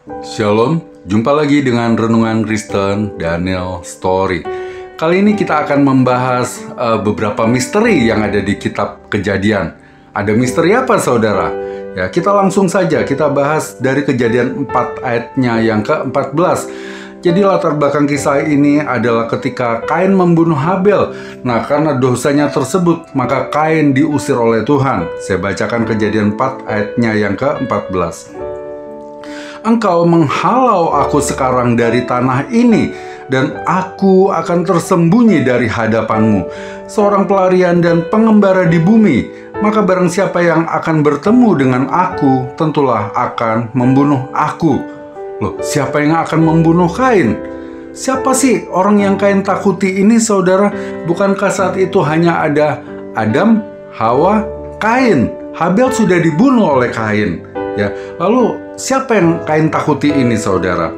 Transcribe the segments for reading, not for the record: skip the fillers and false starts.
Shalom, jumpa lagi dengan Renungan Kristen Daniel Story. Kali ini kita akan membahas beberapa misteri yang ada di kitab Kejadian. Ada misteri apa saudara? Ya, kita langsung saja kita bahas dari Kejadian 4 ayatnya yang ke-14. Jadi latar belakang kisah ini adalah ketika Kain membunuh Habel. Nah, karena dosanya tersebut, maka Kain diusir oleh Tuhan. Saya bacakan Kejadian 4 ayatnya yang ke-14. Engkau menghalau aku sekarang dari tanah ini, dan aku akan tersembunyi dari hadapanmu, seorang pelarian dan pengembara di bumi. Maka barang siapa yang akan bertemu dengan aku, tentulah akan membunuh aku. Loh, siapa yang akan membunuh Kain? Siapa sih orang yang Kain takuti ini, saudara? Bukankah saat itu hanya ada Adam, Hawa, Kain? Habel sudah dibunuh oleh Kain. Ya, lalu siapa yang Kain takuti ini, saudara?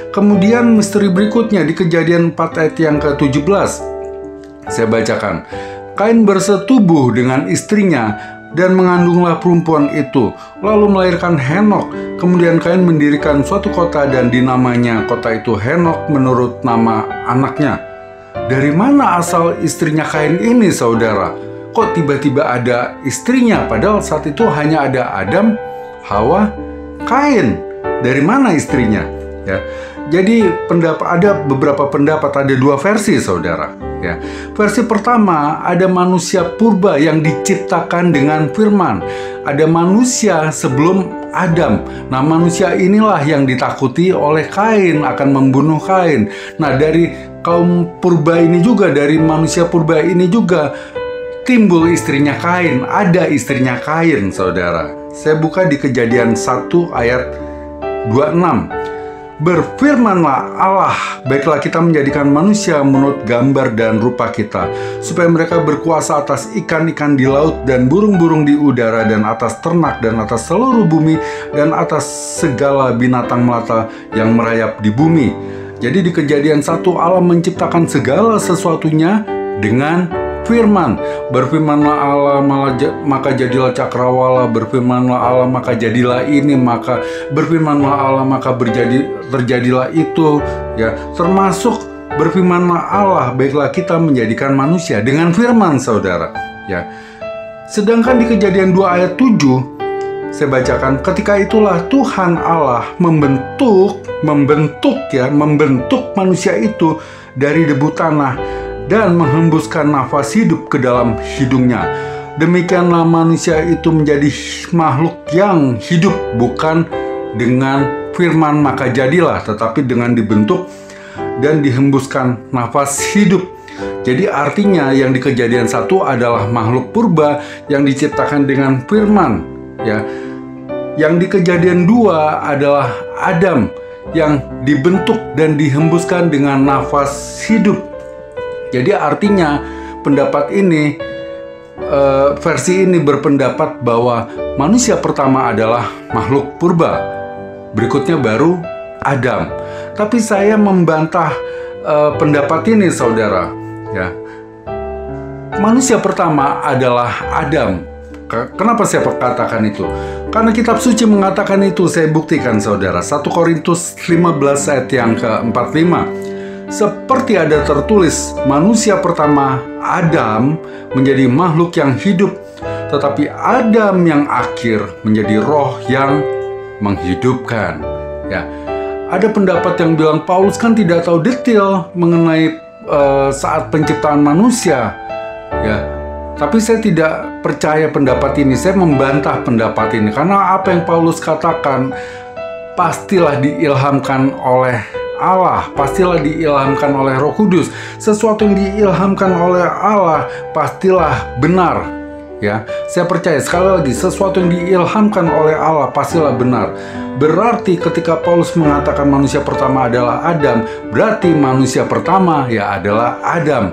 Kemudian misteri berikutnya di Kejadian 4 ayat yang ke-17. Saya bacakan. Kain bersetubuh dengan istrinya dan mengandunglah perempuan itu, lalu melahirkan Henok. Kemudian Kain mendirikan suatu kota dan dinamanya kota itu Henok menurut nama anaknya. Dari mana asal istrinya Kain ini, saudara? Kok tiba-tiba ada istrinya, padahal saat itu hanya ada Adam, Hawa, Kain. Dari mana istrinya? Ya. Jadi ada beberapa pendapat, ada dua versi, saudara. Ya. Versi pertama, ada manusia purba yang diciptakan dengan firman. Ada manusia sebelum Adam. Nah, manusia inilah yang ditakuti oleh Kain akan membunuh Kain. Nah, dari kaum purba ini juga, dari manusia purba ini juga timbul istrinya Kain. Ada istrinya Kain, saudara. Saya buka di Kejadian 1 ayat 26. Berfirmanlah Allah, baiklah kita menjadikan manusia menurut gambar dan rupa kita, supaya mereka berkuasa atas ikan-ikan di laut dan burung-burung di udara dan atas ternak dan atas seluruh bumi dan atas segala binatang melata yang merayap di bumi. Jadi di Kejadian 1 Allah menciptakan segala sesuatunya dengan firman. Berfirmanlah Allah, maka jadilah cakrawala. Berfirmanlah Allah, maka jadilah ini. Maka berfirmanlah Allah, maka terjadilah itu. Ya, termasuk berfirmanlah Allah, baiklah kita menjadikan manusia dengan firman, saudara. Ya. Sedangkan di Kejadian 2 ayat 7, saya bacakan, ketika itulah Tuhan Allah membentuk manusia itu dari debu tanah dan menghembuskan nafas hidup ke dalam hidungnya. Demikianlah manusia itu menjadi makhluk yang hidup, bukan dengan firman maka jadilah, tetapi dengan dibentuk dan dihembuskan nafas hidup. Jadi artinya yang di Kejadian 1 adalah makhluk purba yang diciptakan dengan firman. Ya. Yang di Kejadian 2 adalah Adam yang dibentuk dan dihembuskan dengan nafas hidup. Jadi artinya pendapat ini, versi ini berpendapat bahwa manusia pertama adalah makhluk purba. Berikutnya baru Adam. Tapi saya membantah pendapat ini, saudara. Ya. Manusia pertama adalah Adam. Kenapa saya katakan itu? Karena kitab suci mengatakan itu. Saya buktikan, saudara. 1 Korintus 15 ayat yang ke-45. Seperti ada tertulis, manusia pertama Adam menjadi makhluk yang hidup, tetapi Adam yang akhir menjadi roh yang menghidupkan. Ya, ada pendapat yang bilang Paulus kan tidak tahu detail mengenai saat penciptaan manusia. Ya, tapi saya tidak percaya pendapat ini. Saya membantah pendapat ini karena apa yang Paulus katakan pastilah diilhamkan oleh Allah, pastilah diilhamkan oleh Roh Kudus. Sesuatu yang diilhamkan oleh Allah pastilah benar. Ya, saya percaya sekali lagi, sesuatu yang diilhamkan oleh Allah pastilah benar. Berarti ketika Paulus mengatakan manusia pertama adalah Adam, berarti manusia pertama ya adalah Adam.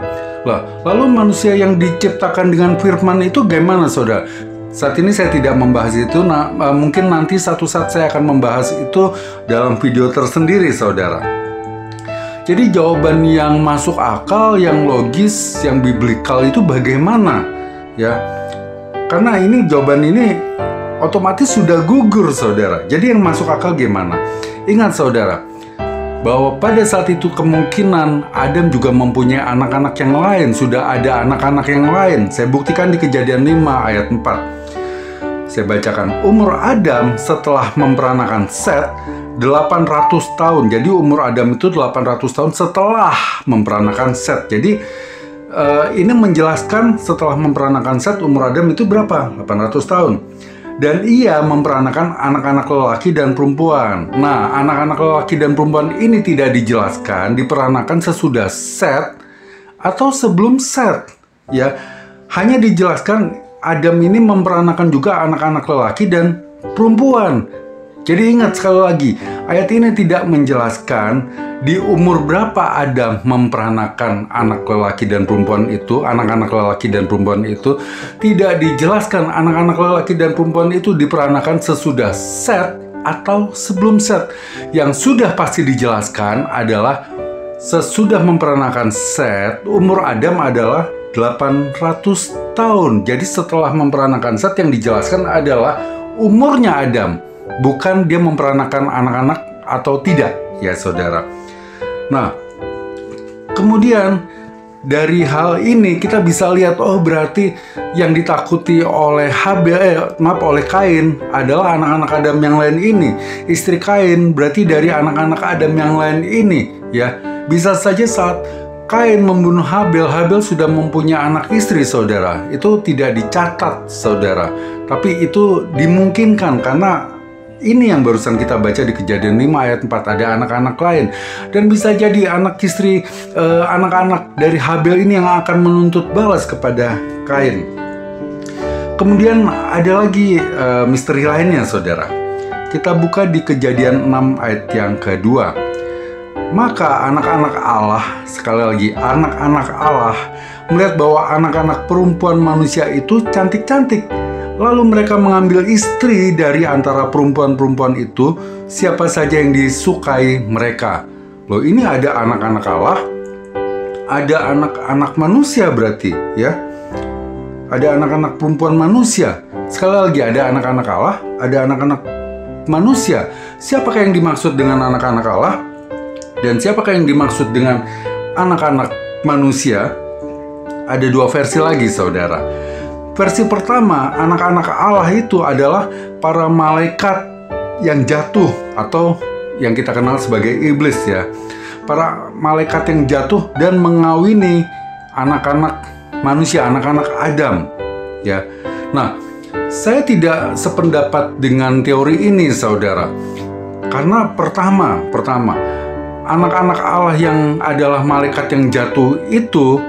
Lalu manusia yang diciptakan dengan firman itu gimana, saudara? Saat ini saya tidak membahas itu. Mungkin nanti satu saat saya akan membahas itu dalam video tersendiri, saudara. Jadi jawaban yang masuk akal, yang logis, yang biblikal itu bagaimana? Ya, karena ini jawaban ini otomatis sudah gugur, saudara. Jadi yang masuk akal gimana? Ingat, saudara, bahwa pada saat itu kemungkinan Adam juga mempunyai anak-anak yang lain. Sudah ada anak-anak yang lain. Saya buktikan di Kejadian 5 ayat 4. Saya bacakan. Umur Adam setelah memperanakan Set 800 tahun. Jadi umur Adam itu 800 tahun setelah memperanakan Set. Jadi ini menjelaskan setelah memperanakan Set umur Adam itu berapa? 800 tahun. Dan ia memperanakan anak-anak lelaki dan perempuan. Nah, anak-anak lelaki dan perempuan ini tidak dijelaskan diperanakan sesudah Set atau sebelum Set. Ya, hanya dijelaskan Adam ini memperanakan juga anak-anak lelaki dan perempuan. Jadi ingat sekali lagi, ayat ini tidak menjelaskan di umur berapa Adam memperanakan anak lelaki dan perempuan itu, anak-anak lelaki dan perempuan itu. Tidak dijelaskan anak-anak lelaki dan perempuan itu diperanakan sesudah Set atau sebelum Set. Yang sudah pasti dijelaskan adalah sesudah memperanakan Set, umur Adam adalah 800 tahun. Jadi setelah memperanakan Set yang dijelaskan adalah umurnya Adam, bukan dia memperanakan anak-anak atau tidak, ya saudara. Nah, kemudian dari hal ini kita bisa lihat, oh berarti yang ditakuti oleh oleh Kain adalah anak-anak Adam yang lain ini. Istri Kain berarti dari anak-anak Adam yang lain ini, ya. Bisa saja saat Kain membunuh Habel, Habel sudah mempunyai anak istri, saudara. Itu tidak dicatat, saudara. Tapi itu dimungkinkan karena ini yang barusan kita baca di Kejadian 5 ayat 4, ada anak-anak lain. Dan bisa jadi anak istri, anak-anak dari Habel ini yang akan menuntut balas kepada Kain. Kemudian ada lagi misteri lainnya, saudara. Kita buka di Kejadian 6 ayat yang kedua. Maka anak-anak Allah, sekali lagi anak-anak Allah, melihat bahwa anak-anak perempuan manusia itu cantik-cantik. Lalu mereka mengambil istri dari antara perempuan-perempuan itu, siapa saja yang disukai mereka. Loh, ini ada anak-anak Allah, ada anak-anak manusia berarti, ya. Ada anak-anak perempuan manusia. Sekali lagi ada anak-anak Allah, ada anak-anak manusia. Siapakah yang dimaksud dengan anak-anak Allah? Dan siapakah yang dimaksud dengan anak-anak manusia? Ada dua versi lagi, saudara. Versi pertama, anak-anak Allah itu adalah para malaikat yang jatuh atau yang kita kenal sebagai iblis, ya. Para malaikat yang jatuh dan mengawini anak-anak manusia, anak-anak Adam, ya. Nah, saya tidak sependapat dengan teori ini, saudara. Karena pertama, anak-anak Allah yang adalah malaikat yang jatuh itu,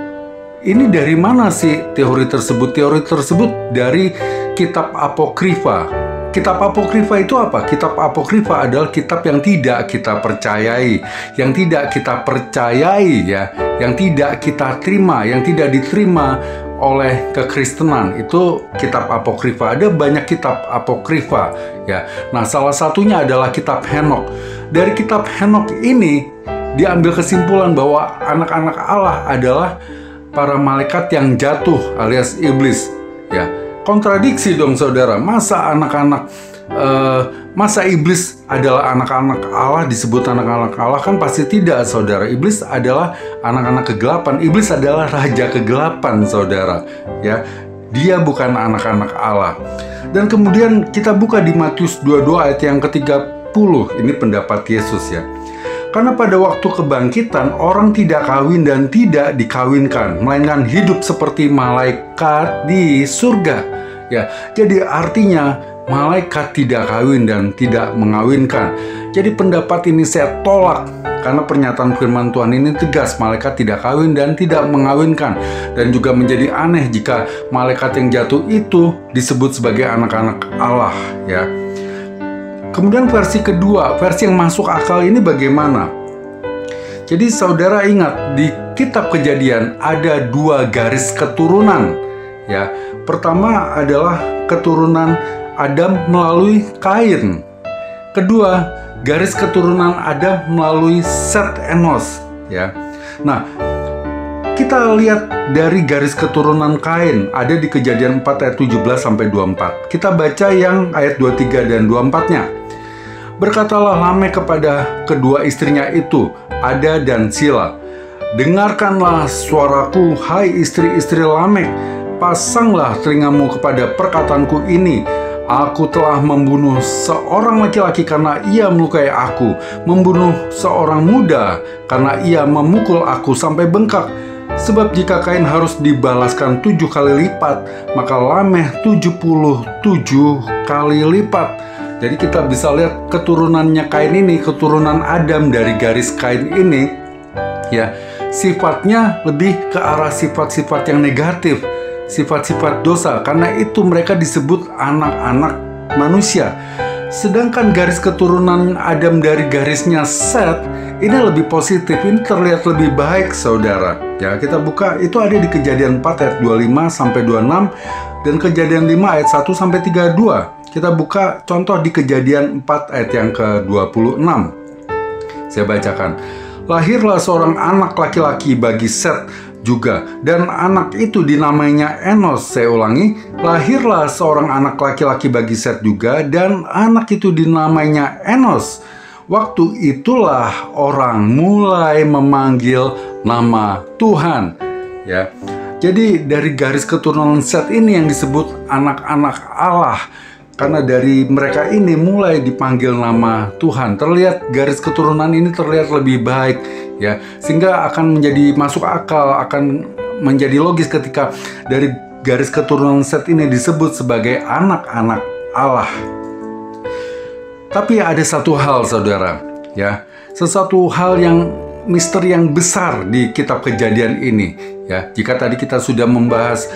ini dari mana sih teori tersebut? Teori tersebut dari kitab Apokrifa. Kitab Apokrifa itu apa? Kitab Apokrifa adalah kitab yang tidak kita percayai, yang tidak kita percayai, ya, yang tidak kita terima, yang tidak diterima oleh kekristenan. Itu kitab Apokrifa. Ada banyak kitab Apokrifa, ya. Nah, salah satunya adalah kitab Henokh. Dari kitab Henokh ini diambil kesimpulan bahwa anak-anak Allah adalah para malaikat yang jatuh alias iblis, ya. Kontradiksi dong, saudara. Masa masa iblis adalah anak-anak Allah, disebut anak-anak Allah? Kan pasti tidak, saudara. Iblis adalah anak-anak kegelapan. Iblis adalah raja kegelapan, saudara, ya. Dia bukan anak-anak Allah. Dan kemudian kita buka di Matius 22 ayat yang ke-30. Ini pendapat Yesus, ya. Karena pada waktu kebangkitan orang tidak kawin dan tidak dikawinkan, melainkan hidup seperti malaikat di surga. Ya, jadi artinya malaikat tidak kawin dan tidak mengawinkan. Jadi pendapat ini saya tolak karena pernyataan firman Tuhan ini tegas, malaikat tidak kawin dan tidak mengawinkan. Dan juga menjadi aneh jika malaikat yang jatuh itu disebut sebagai anak-anak Allah, ya. Kemudian versi kedua, versi yang masuk akal ini bagaimana? Jadi saudara ingat, di kitab Kejadian ada dua garis keturunan, ya. Pertama adalah keturunan Adam melalui Kain. Kedua, garis keturunan Adam melalui Set Enos, ya. Nah, kita lihat dari garis keturunan Kain ada di Kejadian 4 ayat 17-24. Kita baca yang ayat 23 dan 24-nya. Berkatalah Lamekh kepada kedua istrinya itu, Ada dan Sila, dengarkanlah suaraku, hai istri-istri Lamekh, pasanglah telingamu kepada perkataanku ini. Aku telah membunuh seorang laki-laki karena ia melukai aku, membunuh seorang muda karena ia memukul aku sampai bengkak. Sebab jika Kain harus dibalaskan 7 kali lipat, maka Lamekh 77 kali lipat. Jadi kita bisa lihat keturunannya Kain ini, keturunan Adam dari garis Kain ini, ya, sifatnya lebih ke arah sifat-sifat yang negatif, sifat-sifat dosa, karena itu mereka disebut anak-anak manusia. Sedangkan garis keturunan Adam dari garisnya Set ini lebih positif, ini terlihat lebih baik, saudara. Ya, kita buka, itu ada di Kejadian 4 ayat 25-26 dan Kejadian 5 ayat 1-32. Kita buka contoh di Kejadian 4 ayat yang ke-26. Saya bacakan. Lahirlah seorang anak laki-laki bagi Set juga, dan anak itu dinamainya Enos. Saya ulangi, lahirlah seorang anak laki-laki bagi Set juga, dan anak itu dinamainya Enos. Waktu itulah orang mulai memanggil nama Tuhan. Ya, jadi dari garis keturunan Set ini yang disebut anak-anak Allah, karena dari mereka ini mulai dipanggil nama Tuhan. Terlihat garis keturunan ini terlihat lebih baik, ya, sehingga akan menjadi masuk akal, akan menjadi logis ketika dari garis keturunan Set ini disebut sebagai anak-anak Allah. Tapi ada satu hal, saudara, ya, sesuatu hal yang misteri yang besar di kitab Kejadian ini, ya. Jika tadi kita sudah membahas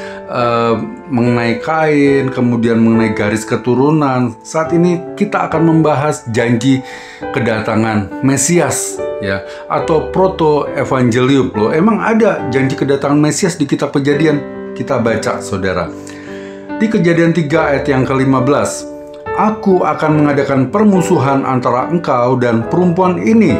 mengenai Kain, kemudian mengenai garis keturunan, saat ini kita akan membahas janji kedatangan Mesias, ya, atau proto evangelium. Loh, emang ada janji kedatangan Mesias di kitab Kejadian? Kita baca, saudara. Di Kejadian 3 ayat yang ke-15, Aku akan mengadakan permusuhan antara engkau dan perempuan ini,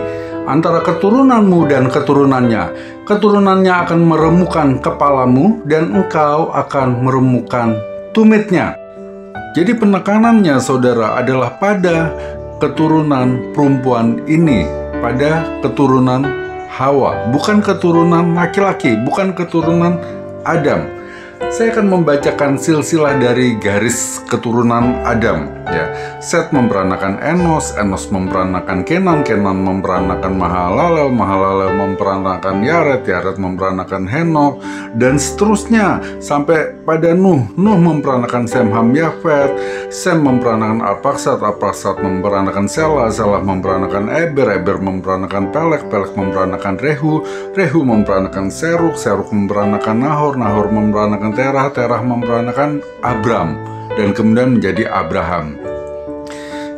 antara keturunanmu dan keturunannya. Keturunannya akan meremukkan kepalamu, dan engkau akan meremukkan tumitnya. Jadi penekanannya, saudara, adalah pada keturunan perempuan ini, pada keturunan Hawa, bukan keturunan laki-laki, bukan keturunan Adam. Saya akan membacakan silsilah dari garis keturunan Adam, ya. Set memperanakan Enos, Enos memperanakan Kenan, Kenan memperanakan Mahalalel, Mahalalel memperanakan Yared, Yared memperanakan Henok, dan seterusnya sampai pada Nuh. Nuh memperanakan Sem, Ham, Yafet, Sem memperanakan Arpaksad, Arpaksad memperanakan Sela, Sela memperanakan Eber, Eber memperanakan Pelek, Pelek memperanakan Rehu, Rehu memperanakan Seruk, Seruk memperanakan Nahor, Nahor memperanakan Terah, Terah memperanakan Abram, dan kemudian menjadi Abraham.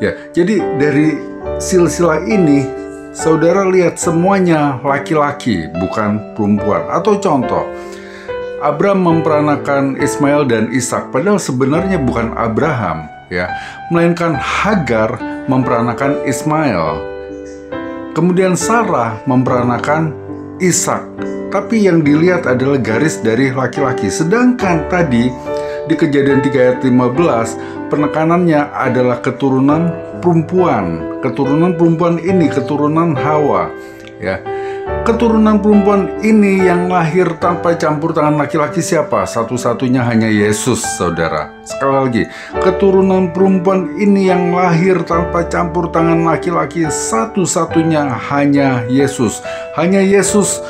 Ya, jadi dari silsilah ini, saudara lihat semuanya laki-laki, bukan perempuan. Atau contoh, Abram memperanakan Ismail dan Ishak, padahal sebenarnya bukan Abraham, ya, melainkan Hagar memperanakan Ismail. Kemudian Sarah memperanakan Ishak. Tapi yang dilihat adalah garis dari laki-laki. Sedangkan tadi di Kejadian 3 ayat 15, penekanannya adalah keturunan perempuan. Keturunan perempuan ini, keturunan Hawa, ya. Keturunan perempuan ini yang lahir tanpa campur tangan laki-laki siapa? Satu-satunya hanya Yesus, saudara. Sekali lagi, keturunan perempuan ini yang lahir tanpa campur tangan laki-laki, satu-satunya hanya Yesus. Hanya Yesus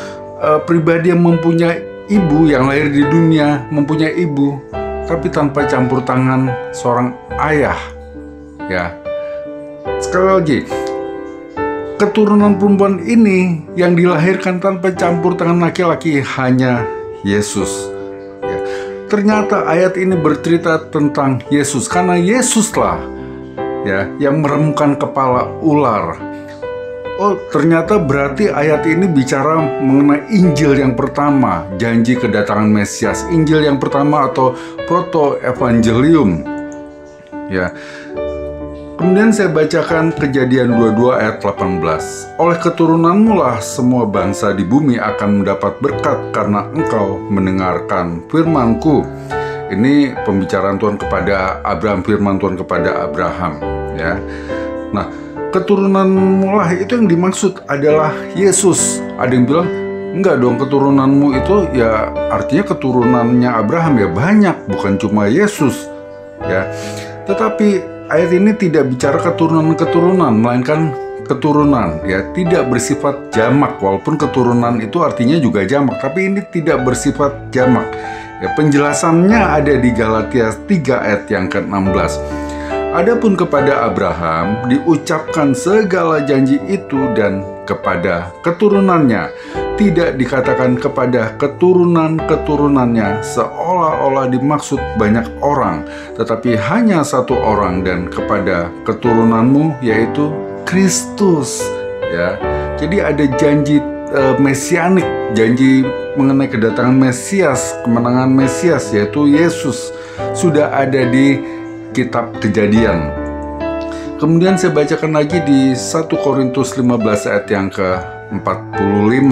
pribadi yang mempunyai ibu, yang lahir di dunia mempunyai ibu, tapi tanpa campur tangan seorang ayah, ya. Sekali lagi, keturunan perempuan ini yang dilahirkan tanpa campur tangan laki-laki hanya Yesus, ya. Ternyata ayat ini bercerita tentang Yesus, karena Yesuslah, ya, yang meremukkan kepala ular. Oh, ternyata berarti ayat ini bicara mengenai Injil yang pertama, janji kedatangan Mesias, Injil yang pertama atau proto evangelium. Ya. Kemudian saya bacakan Kejadian 22 ayat 18. Oleh keturunanmu lah semua bangsa di bumi akan mendapat berkat karena engkau mendengarkan firman-Ku. Ini pembicaraan Tuhan kepada Abraham, firman Tuhan kepada Abraham, ya. Nah, keturunanmu lah itu yang dimaksud adalah Yesus. Ada yang bilang, enggak dong, keturunanmu itu ya artinya keturunannya Abraham ya banyak, bukan cuma Yesus, ya. Tetapi ayat ini tidak bicara keturunan-keturunan, melainkan keturunan, ya, tidak bersifat jamak. Walaupun keturunan itu artinya juga jamak, tapi ini tidak bersifat jamak. Ya, penjelasannya ada di Galatia 3 ayat yang ke-16. Adapun kepada Abraham diucapkan segala janji itu dan kepada keturunannya, tidak dikatakan kepada keturunan-keturunannya seolah-olah dimaksud banyak orang, tetapi hanya satu orang, dan kepada keturunanmu yaitu Kristus, ya. Jadi ada janji mesianik, janji mengenai kedatangan Mesias, kemenangan Mesias yaitu Yesus sudah ada di kitab Kejadian. Kemudian saya bacakan lagi di 1 Korintus 15 ayat yang ke-45.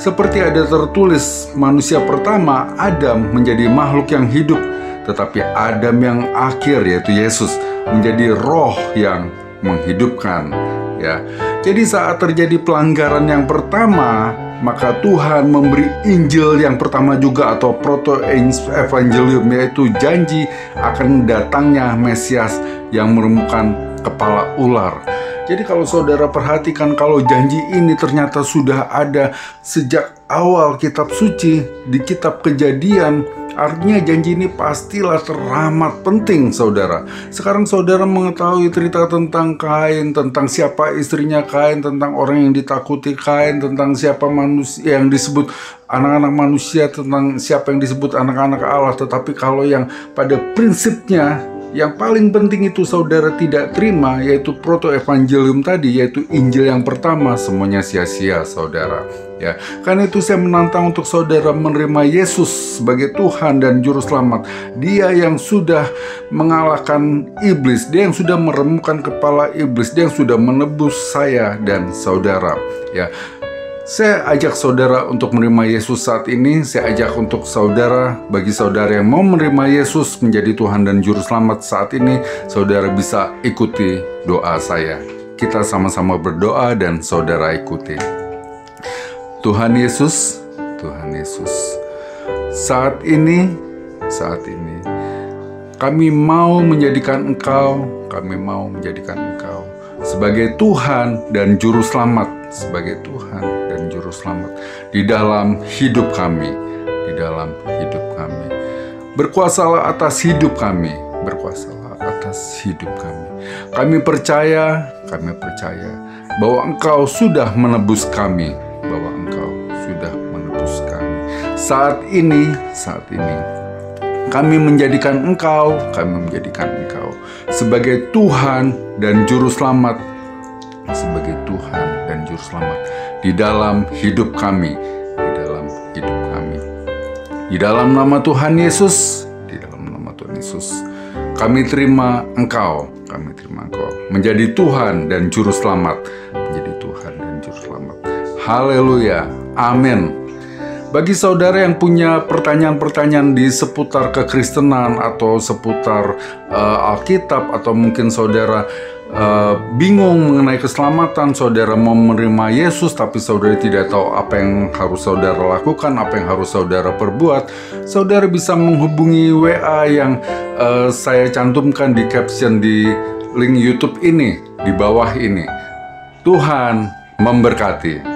Seperti ada tertulis, manusia pertama Adam menjadi makhluk yang hidup, tetapi Adam yang akhir yaitu Yesus menjadi roh yang menghidupkan, ya. Jadi saat terjadi pelanggaran yang pertama, maka Tuhan memberi Injil yang pertama juga, atau proto-evangelium, yaitu janji akan datangnya Mesias yang menemukan kepala ular. Jadi kalau saudara perhatikan, kalau janji ini ternyata sudah ada sejak awal kitab suci, di kitab Kejadian, artinya janji ini pastilah teramat penting, saudara. Sekarang saudara mengetahui cerita tentang Kain, tentang siapa istrinya Kain, tentang orang yang ditakuti Kain, tentang siapa manusia yang disebut anak-anak manusia, tentang siapa yang disebut anak-anak Allah. Tetapi kalau yang pada prinsipnya yang paling penting itu saudara tidak terima, yaitu proto-evangelium tadi, yaitu Injil yang pertama, semuanya sia-sia, saudara. Ya, karena itu saya menantang untuk saudara menerima Yesus sebagai Tuhan dan Juru Selamat. Dia yang sudah mengalahkan iblis, dia yang sudah meremukkan kepala iblis, dia yang sudah menebus saya dan saudara. Ya, saya ajak saudara untuk menerima Yesus saat ini. Saya ajak untuk saudara, bagi saudara yang mau menerima Yesus menjadi Tuhan dan Juru Selamat saat ini, saudara bisa ikuti doa saya. Kita sama-sama berdoa dan saudara ikuti. Tuhan Yesus, Tuhan Yesus, saat ini kami mau menjadikan Engkau sebagai Tuhan dan Juru Selamat, sebagai Tuhan dan Juru Selamat di dalam hidup kami, Berkuasalah atas hidup kami, Kami percaya bahwa Engkau sudah menebus kami, Saat ini kami menjadikan Engkau sebagai Tuhan dan Juru Selamat, di dalam hidup kami, di dalam nama Tuhan Yesus, kami terima Engkau menjadi Tuhan dan Juru Selamat, Haleluya, amin. Bagi saudara yang punya pertanyaan-pertanyaan di seputar kekristenan atau seputar Alkitab, atau mungkin saudara bingung mengenai keselamatan, saudara mau menerima Yesus tapi saudara tidak tahu apa yang harus saudara lakukan, apa yang harus saudara perbuat, saudara bisa menghubungi WA yang saya cantumkan di caption di link YouTube ini, di bawah ini. Tuhan memberkati.